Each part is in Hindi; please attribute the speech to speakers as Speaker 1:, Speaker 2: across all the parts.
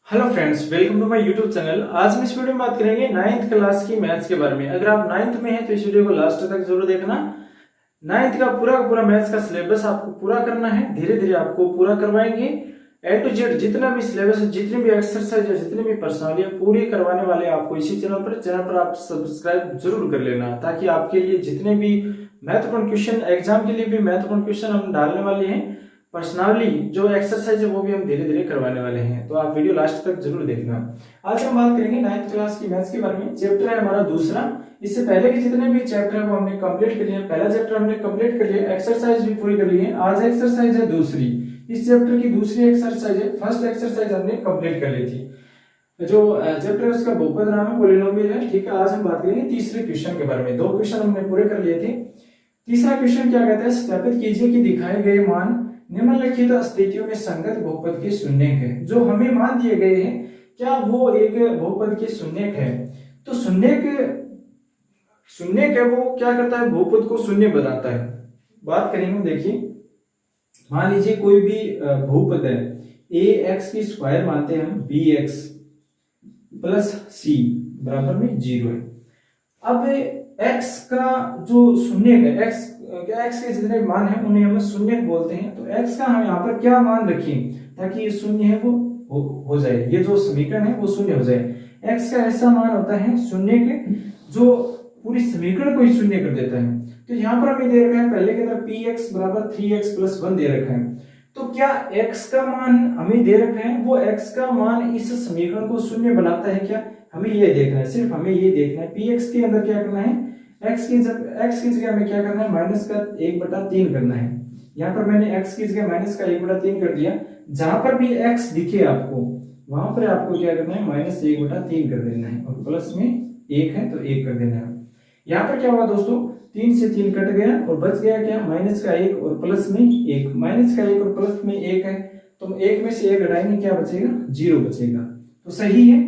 Speaker 1: Hello friends, welcome to my YouTube channel. आज हम इस वीडियो में बात करेंगे 9th क्लास की मैथ्स के बारे में। अगर आप 9th में हैं तो इस वीडियो को लास्ट तक जरूर देखना। 9th का पूरा मैथ्स का सिलेबस आपको पूरा करना है, धीरे धीरे आपको पूरा करवाएंगे। ए टू जेड जितना भी सिलेबस है, जितनी भी एक्सरसाइज है, जितनी भी प्रश्नावली है, पूरी करवाने वाले आपको इसी चैनल पर आप सब्सक्राइब जरूर कर लेना, ताकि आपके लिए जितने भी महत्वपूर्ण क्वेश्चन, एग्जाम के लिए भी महत्वपूर्ण क्वेश्चन हम डालने वाले हैं, पर्सनली जो एक्सरसाइज है वो भी हम धीरे धीरे करवाने वाले हैं। तो आप वीडियो लास्ट तक जरूर देखना। आज हम बात करेंगे 9th क्लास की मैथ्स के बारे में। चैप्टर है हमारा दूसरा। इससे पहले के जितने भी चैप्टर है वो हमने कंप्लीट कर लिए। पहला चैप्टर हमने कंप्लीट कर लिया, एक्सरसाइज भी पूरी कर ली है। आज एक्सरसाइज है दूसरी। इस चैप्टर की दूसरी एक्सरसाइज है। फर्स्ट एक्सरसाइज हमने कंप्लीट कर ली थी। जो चैप्टर है उसका बहुपद नाम है, पॉलिनोमियल है। ठीक है, आज हम बात करेंगे तीसरे क्वेश्चन के बारे में। दो क्वेश्चन हमने पूरे कर लिए थे। तीसरा क्वेश्चन क्या कहता है, सत्यापित कीजिए कि दिखाए गए मान निम्नलिखित स्थितियों में संगत बहुपद के शून्यक है। जो हमें मान दिए गए हैं, क्या वो एक बहुपद के शून्यक है? तो शून्यक है वो क्या करता है, बहुपद को शून्य बनाता है। बात करेंगे, देखिए मान लीजिए कोई भी बहुपद है, ए एक्स की स्क्वायर मानते हैं हम, बी एक्स प्लस सी बराबर में 0 है। अब एक्स का जो शून्यक है, एक्स के जितने मान हैं उन्हें हम शून्यक बोलते हैं। तो एक्स का हम यहाँ पर क्या मान रखें ताकि ये शून्य है वो हो जाए, ये जो समीकरण है वो शून्य हो जाए। एक्स का ऐसा मान होता है शून्यक जो पूरी समीकरण को ही शून्य कर देता है। तो यहाँ पर हमें दे रखा है पहले के अंदर पी एक्स बराबर 3x + 1 दे रखा है। तो क्या एक्स का मान हमें दे रखा है, वो एक्स का मान इस समीकरण को शून्य बनाता है क्या? हमें ये देखना है, सिर्फ हमें ये देखना है। पी एक्स के अंदर क्या करना है, एक्स की जगह हमें क्या करना है, माइनस का 1/3 करना है। यहाँ पर मैंने एक्स की जगह माइनस का 1/3 कर दिया। जहां पर भी एक्स दिखे आपको, वहां पर आपको क्या करना है, -1/3 कर देना है, और प्लस में 1 है तो 1 कर देना है। यहाँ पर क्या हुआ दोस्तों, 3 से 3 कट गया और बच गया क्या, -1 और प्लस में 1। -1 और प्लस में 1 है, तो 1 में से 1 घटाएंगे, क्या बचेगा, 0 बचेगा। तो सही है,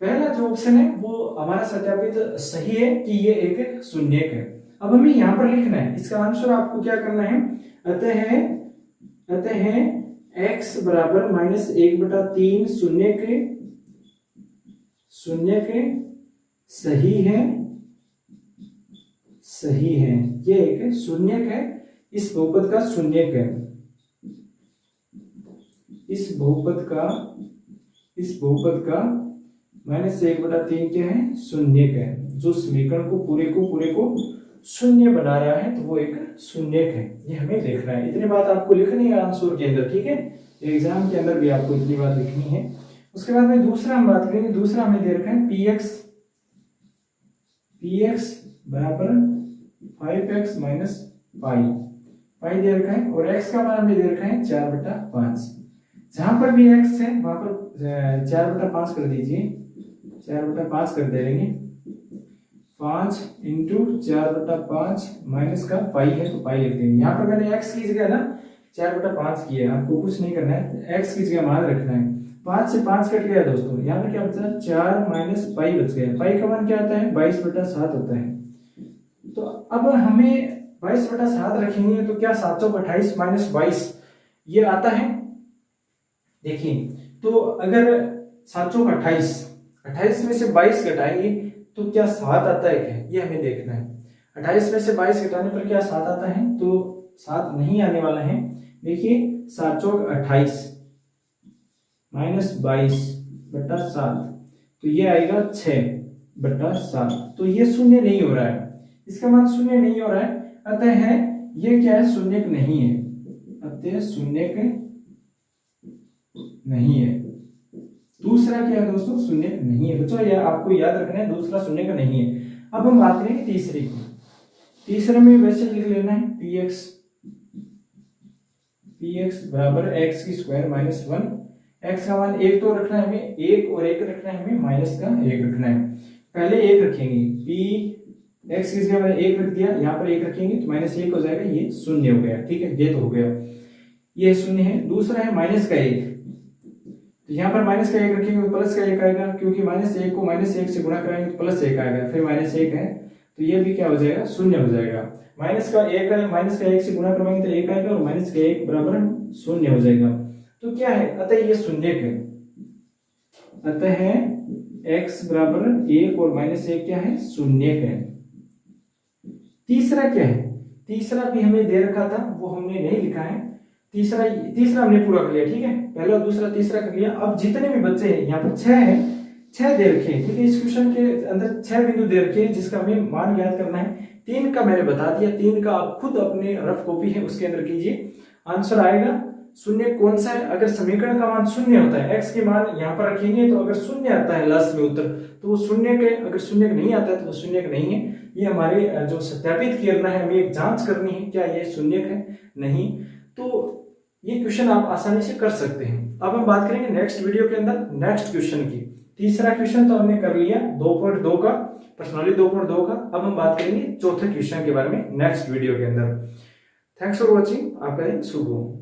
Speaker 1: पहला जो ऑप्शन है वो हमारा सत्यापित सही है कि ये एक शून्यक है। अब हमें यहाँ पर लिखना है, इसका आंसर आपको क्या करना है, अतः x बराबर -1/3 शून्यक सही है। ये एक शून्यक है, इस बहुपद का शून्यक है। इस बहुपद का -1/3 क्या है, शून्यक है। जो समीकरण को पूरे को शून्य बना रहा है, तो वो एक शून्यक है। ये हमें देखना है। इतनी बात आपको लिखनी है आंसर के अंदर, ठीक है। एग्जाम के अंदर भी आपको इतनी बात लिखनी है। उसके बाद में दूसरा हम बात करेंगे। दूसरा हमें दे रखा है पी एक्स बराबर 5x - पाई दे रखा है, और x का मान हमें दे रखा है 4/5। जहां पर भी x है वहां पर 4/5 कर दीजिए, 4/5 कर देंगे। 5 × 4/5 माइनस का पाई है तो पाई लिख देंगे। यहाँ पर मैंने x की जगह ना 4/5 किया है, आपको कुछ नहीं करना है, x की जगह मान रखना है। 5 से 5 कट गया दोस्तों, यहाँ पर क्या बचा, 4 - पाई बच गया। पाई का मान क्या आता है, 22/7 होता है। तो अब हमें 22/7 रखेंगे तो क्या 728 - 22 ये आता है। देखिए, तो अगर 728 में से 22 घटाएंगे तो क्या 7 आता है क्या, ये हमें देखना है। 28 में से 22 घटाने पर क्या 7 आता है, तो 7 नहीं आने वाला है। देखिए 728 - 22/7, तो ये आएगा 6/7। तो ये शून्य नहीं हो रहा है, इसका मान शून्य नहीं हो रहा है। अतः है ये क्या है, शून्यक नहीं है। अतः शून्यक नहीं है। दूसरा क्या है दोस्तों, शून्यक नहीं है। बच्चों ये आपको याद रखना है, दूसरा शून्यक नहीं है। अब हम बात करेंगे तीसरे की। तीसरे में वैसे लिख लेना है पी एक्स बराबर x की स्क्वायर -1। x का मान 1 तो रखना है हमें, 1 और 1 रखना है हमें, माइनस का 1 रखना है। पहले 1 रखेंगे, p x की जगह मैंने 1 रख दिया, यहाँ पर 1 रखेंगे तो -1 हो जाएगा, ये शून्य हो गया। ठीक है, ये तो हो गया, ये शून्य है। दूसरा है -1, तो यहाँ पर -1 रखेंगे तो प्लस का 1 आएगा, क्योंकि -1 को -1 से गुणा कराएंगे तो +1 आएगा। फिर -1 है तो ये भी क्या हो जाएगा, शून्य हो जाएगा। -1 है, -1 से गुणा करवाएंगे तो 1 आएगा, और -1 बराबर शून्य हो जाएगा। तो क्या है, अतः ये शून्यक है। अतः x बराबर 1 और -1 क्या है, शून्य है। तीसरा क्या है, तीसरा भी हमें दे रखा था, वो हमने नहीं लिखा है। तीसरा हमने पूरा कर लिया, ठीक है, पहला दूसरा तीसरा कर लिया। अब जितने भी बच्चे हैं, यहाँ पर 6 है, 6 दे रखे हैं, ठीक है। इस क्वेश्चन के अंदर 6 बिंदु दे रखे हैं जिसका हमें मान ज्ञात करना है। 3 का मैंने बता दिया, 3 का आप खुद अपने रफ कॉपी है उसके अंदर कीजिए। आंसर आएगा शून्य कौन सा है, अगर समीकरण का मान शून्य होता है, x के मान यहाँ पर रखेंगे तो अगर शून्य आता है लास्ट में उत्तर, तो वो शून्य के, अगर शून्य नहीं आता है तो वो शून्य नहीं है। ये हमारे जो सत्यापित करना है, हमें एक जांच करनी है क्या ये शून्य है, नहीं। तो ये क्वेश्चन आप आसानी से कर सकते हैं। अब हम बात करेंगे नेक्स्ट वीडियो के अंदर नेक्स्ट क्वेश्चन की। तीसरा क्वेश्चन तो हमने कर लिया 2.2 का, पर्सनली 2.2 का। अब हम बात करेंगे चौथे क्वेश्चन के बारे में नेक्स्ट वीडियो के अंदर। थैंक्स फॉर वॉचिंग, आपका दिन शुभ हो।